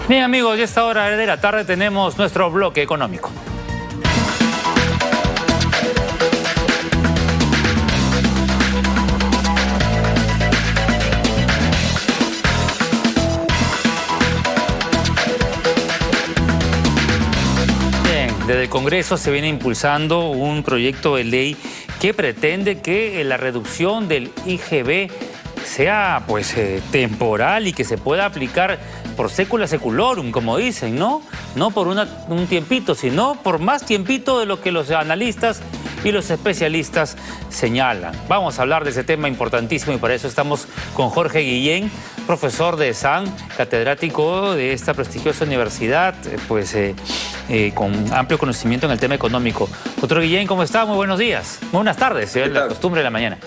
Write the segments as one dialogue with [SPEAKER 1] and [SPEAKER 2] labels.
[SPEAKER 1] Bien, amigos, ya a esta hora de la tarde tenemos nuestro bloque económico. Bien, desde el Congreso se viene impulsando un proyecto de ley que pretende que la reducción del IGB sea temporal y que se pueda aplicar por secula seculorum, como dicen, ¿no? No por un tiempito, sino por más tiempito de lo que los analistas y los especialistas señalan. Vamos a hablar de ese tema importantísimo y para eso estamos con Jorge Guillén, profesor de SAN, catedrático de esta prestigiosa universidad, con amplio conocimiento en el tema económico. Doctor Guillén, ¿cómo está? Muy buenos días. Muy buenas tardes, es la costumbre de la mañana.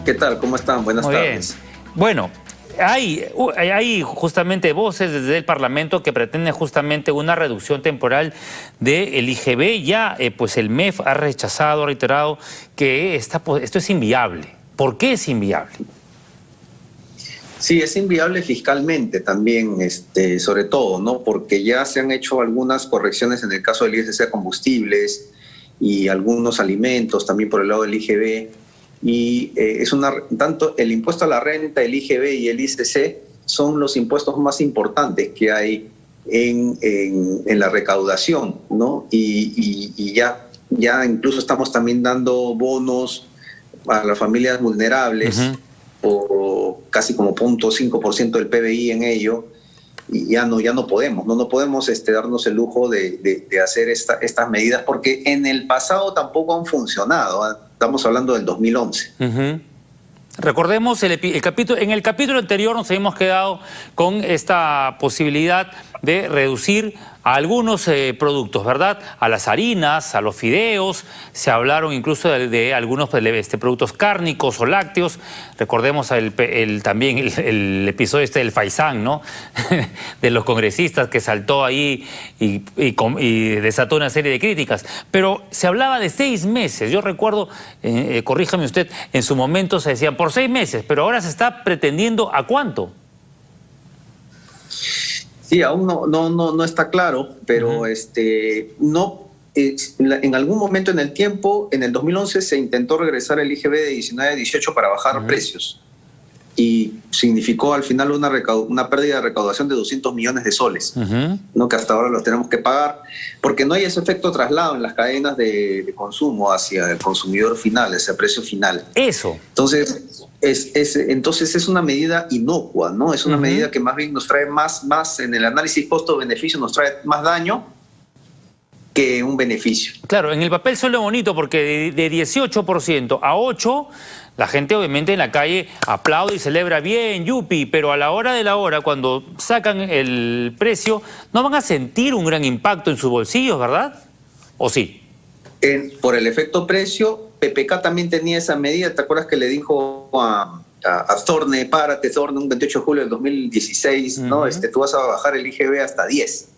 [SPEAKER 2] ¿Qué tal? ¿Cómo están? Buenas tardes.
[SPEAKER 1] Bueno, hay justamente voces desde el Parlamento que pretenden justamente una reducción temporal del IGB. Ya el MEF ha rechazado, ha reiterado que esto es inviable. ¿Por qué es inviable?
[SPEAKER 2] Sí, es inviable fiscalmente también, sobre todo, ¿no? Porque ya se han hecho algunas correcciones en el caso del ISC a combustibles y algunos alimentos también por el lado del IGB. Y tanto el impuesto a la renta, el IGB y el ICC son los impuestos más importantes que hay en la recaudación, ¿no? Y ya incluso estamos también dando bonos a las familias vulnerables, o casi como 0.5% del PBI en ello, y ya no podemos darnos el lujo de hacer estas medidas, porque en el pasado tampoco han funcionado, ¿eh? Estamos hablando del 2011.
[SPEAKER 1] Recordemos, en el capítulo anterior nos habíamos quedado con esta posibilidad de reducir a algunos productos, ¿verdad? A las harinas, a los fideos, se hablaron incluso de algunos productos cárnicos o lácteos. Recordemos también el episodio del Faisán, ¿no? De los congresistas que saltó ahí y desató una serie de críticas. Pero se hablaba de 6 meses. Yo recuerdo, corríjame usted, en su momento se decían por 6 meses, pero ahora se está pretendiendo ¿a cuánto?
[SPEAKER 2] Sí, aún no está claro, pero en algún momento en el tiempo, en el 2011 se intentó regresar el IGB de 19 a 18 para bajar precios, y significó al final una pérdida de recaudación de 200 millones de soles, ¿no? Que hasta ahora los tenemos que pagar, porque no hay ese efecto traslado en las cadenas de consumo hacia el consumidor final, ese precio final.
[SPEAKER 1] Eso.
[SPEAKER 2] Entonces es una medida inocua, ¿no? Es una medida que más bien nos trae más en el análisis costo-beneficio, nos trae más daño que un beneficio.
[SPEAKER 1] Claro, en el papel suena bonito porque de 18% a 8%, la gente obviamente en la calle aplaude y celebra bien, yupi, pero a la hora de la hora, cuando sacan el precio, no van a sentir un gran impacto en sus bolsillos, ¿verdad? ¿O sí?
[SPEAKER 2] Por el efecto precio, PPK también tenía esa medida. ¿Te acuerdas que le dijo a Zorne, párate Zorne, un 28 de julio del 2016, ¿no? Tú vas a bajar el IGB hasta 10.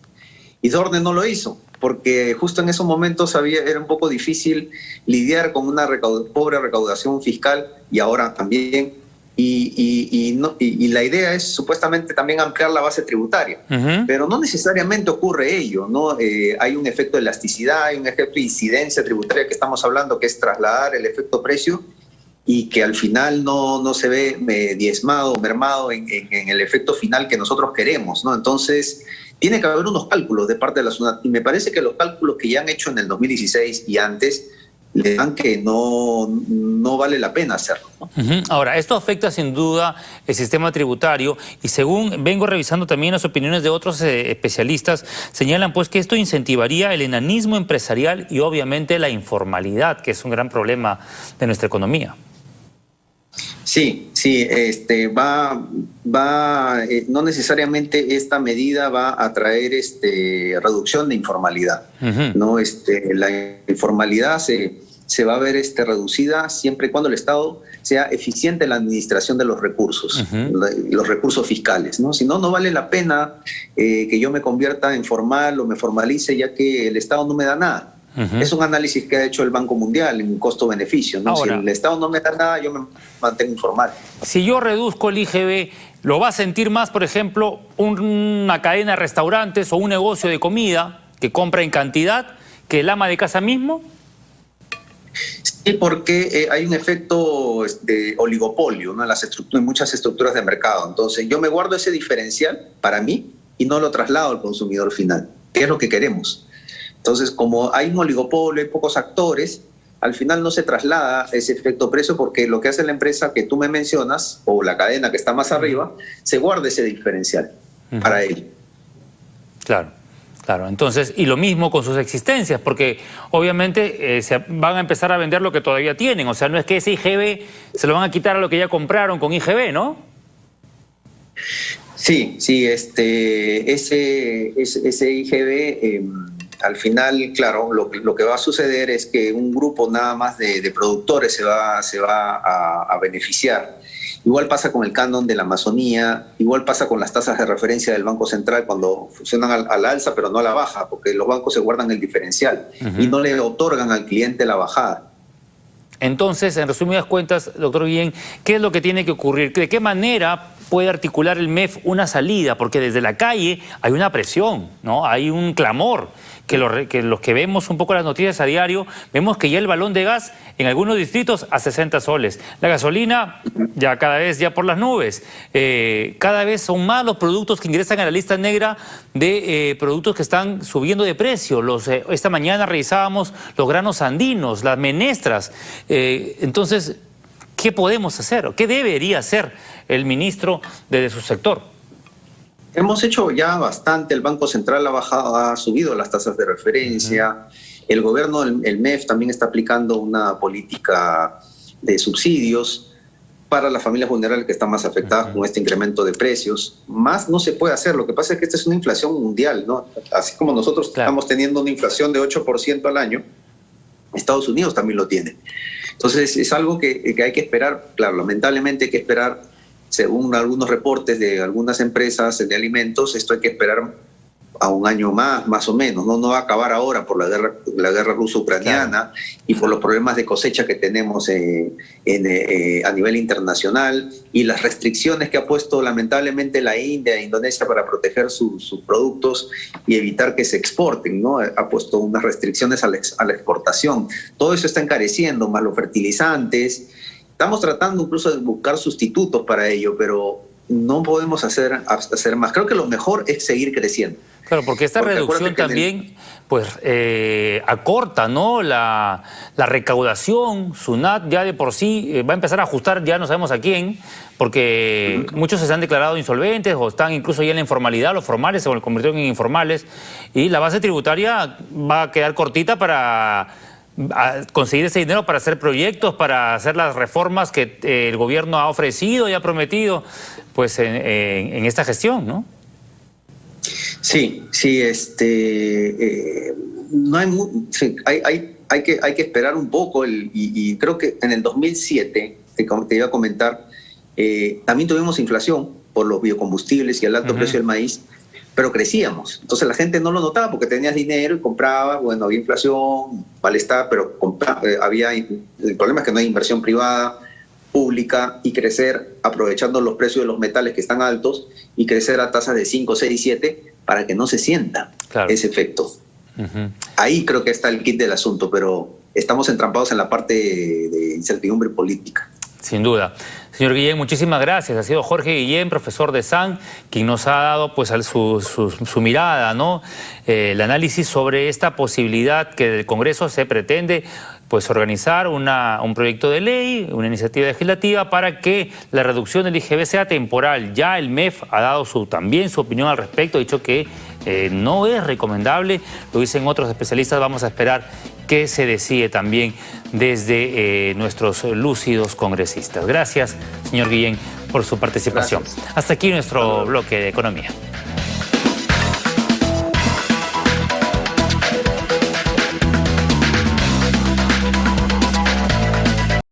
[SPEAKER 2] Y Zorne no lo hizo, porque justo en esos momentos era un poco difícil lidiar con una pobre recaudación fiscal, y ahora también. Y la idea es supuestamente también ampliar la base tributaria, pero no necesariamente ocurre ello, ¿no? Hay un efecto de elasticidad, hay un efecto de incidencia tributaria que estamos hablando, que es trasladar el efecto precio, y que al final no se ve diezmado, mermado en el efecto final que nosotros queremos, ¿no? Entonces, tiene que haber unos cálculos de parte de la SUNAT, y me parece que los cálculos que ya han hecho en el 2016 y antes le dan que no vale la pena hacerlo, ¿no?
[SPEAKER 1] Ahora, esto afecta sin duda el sistema tributario, y según vengo revisando también las opiniones de otros especialistas, señalan pues que esto incentivaría el enanismo empresarial y obviamente la informalidad, que es un gran problema de nuestra economía.
[SPEAKER 2] Sí, no necesariamente esta medida va a traer reducción de informalidad, ¿no? La informalidad se va a ver reducida siempre y cuando el Estado sea eficiente en la administración de los recursos, los recursos fiscales, ¿no? Si no, no vale la pena que yo me convierta en formal o me formalice, ya que el Estado no me da nada. Es un análisis que ha hecho el Banco Mundial en costo-beneficio, ¿no?
[SPEAKER 1] Ahora,
[SPEAKER 2] si el Estado no me da nada, yo me mantengo informal.
[SPEAKER 1] Si yo reduzco el IGB, ¿Lo va a sentir más, por ejemplo, una cadena de restaurantes o un negocio de comida que compra en cantidad que el ama de casa mismo?
[SPEAKER 2] Sí, porque hay un efecto de oligopolio, ¿no? En muchas estructuras de mercado. Entonces, yo me guardo ese diferencial para mí y no lo traslado al consumidor final, que es lo que queremos. Entonces, como hay un oligopolio, hay pocos actores, al final no se traslada ese efecto precio porque lo que hace la empresa que tú me mencionas, o la cadena que está más arriba, se guarda ese diferencial para él.
[SPEAKER 1] Claro. Claro, entonces, y lo mismo con sus existencias, porque obviamente se van a empezar a vender lo que todavía tienen. O sea, no es que ese IGB se lo van a quitar a lo que ya compraron con IGB, ¿no?
[SPEAKER 2] Sí, ese IGB, al final, claro, lo que va a suceder es que un grupo nada más de productores se va a beneficiar. Igual pasa con el canon de la Amazonía, igual pasa con las tasas de referencia del Banco Central cuando funcionan al alza, pero no a la baja, porque los bancos se guardan el diferencial y no le otorgan al cliente la bajada.
[SPEAKER 1] Entonces, en resumidas cuentas, doctor Guillén, ¿qué es lo que tiene que ocurrir? ¿De qué manera puede articular el MEF una salida? Porque desde la calle hay una presión, ¿no? Hay un clamor. Que los que vemos un poco las noticias a diario, vemos que ya el balón de gas en algunos distritos a 60 soles. La gasolina ya cada vez ya por las nubes. Cada vez son más los productos que ingresan a la lista negra de productos que están subiendo de precio. Esta mañana revisábamos los granos andinos, las menestras. Entonces, ¿qué podemos hacer? ¿Qué debería hacer el ministro desde su sector?
[SPEAKER 2] Hemos hecho ya bastante, el Banco Central ha subido las tasas de referencia, el gobierno, el MEF también está aplicando una política de subsidios para las familias vulnerables que están más afectadas con este incremento de precios. Más no se puede hacer, lo que pasa es que esta es una inflación mundial, ¿no? Así como nosotros estamos teniendo una inflación de 8% al año, Estados Unidos también lo tiene. Entonces es algo que hay que esperar, claro, lamentablemente hay que esperar. Según algunos reportes de algunas empresas de alimentos, esto hay que esperar a un año más o menos. No va a acabar ahora por la guerra ruso-ucraniana y por los problemas de cosecha que tenemos a nivel internacional y las restricciones que ha puesto lamentablemente la India e Indonesia para proteger sus productos y evitar que se exporten, ¿no? Ha puesto unas restricciones a la exportación. Todo eso está encareciendo, más los fertilizantes. Estamos tratando incluso de buscar sustitutos para ello, pero no podemos hacer más. Creo que lo mejor es seguir creciendo.
[SPEAKER 1] Claro, porque esta reducción también pues acorta, ¿no? La recaudación. SUNAT ya de por sí va a empezar a ajustar, ya no sabemos a quién, porque muchos se han declarado insolventes o están incluso ya en la informalidad, los formales se convirtieron en informales, y la base tributaria va a quedar cortita para conseguir ese dinero para hacer proyectos, para hacer las reformas que el gobierno ha ofrecido y ha prometido pues en esta gestión, ¿no?
[SPEAKER 2] Sí, no hay que esperar un poco y creo que en el 2007, te iba a comentar, también tuvimos inflación por los biocombustibles y el alto precio del maíz, pero crecíamos. Entonces la gente no lo notaba porque tenías dinero y compraba, bueno, había inflación, malestar, pero el problema es que no hay inversión privada, pública, y crecer aprovechando los precios de los metales que están altos y crecer a tasas de 5, 6, 7 para que no se sienta ese efecto. Ahí creo que está el kit del asunto, pero estamos entrampados en la parte de incertidumbre política.
[SPEAKER 1] Sin duda. Señor Guillén, muchísimas gracias. Ha sido Jorge Guillén, profesor de SAN, quien nos ha dado pues su mirada, ¿no? El análisis sobre esta posibilidad que del Congreso se pretende pues organizar un proyecto de ley, una iniciativa legislativa para que la reducción del IGB sea temporal. Ya el MEF ha dado también su opinión al respecto, ha dicho que no es recomendable, lo dicen otros especialistas. Vamos a esperar qué se decide también desde nuestros lúcidos congresistas. Gracias, señor Guillén, por su participación.
[SPEAKER 2] Gracias.
[SPEAKER 1] Hasta aquí nuestro bloque de economía.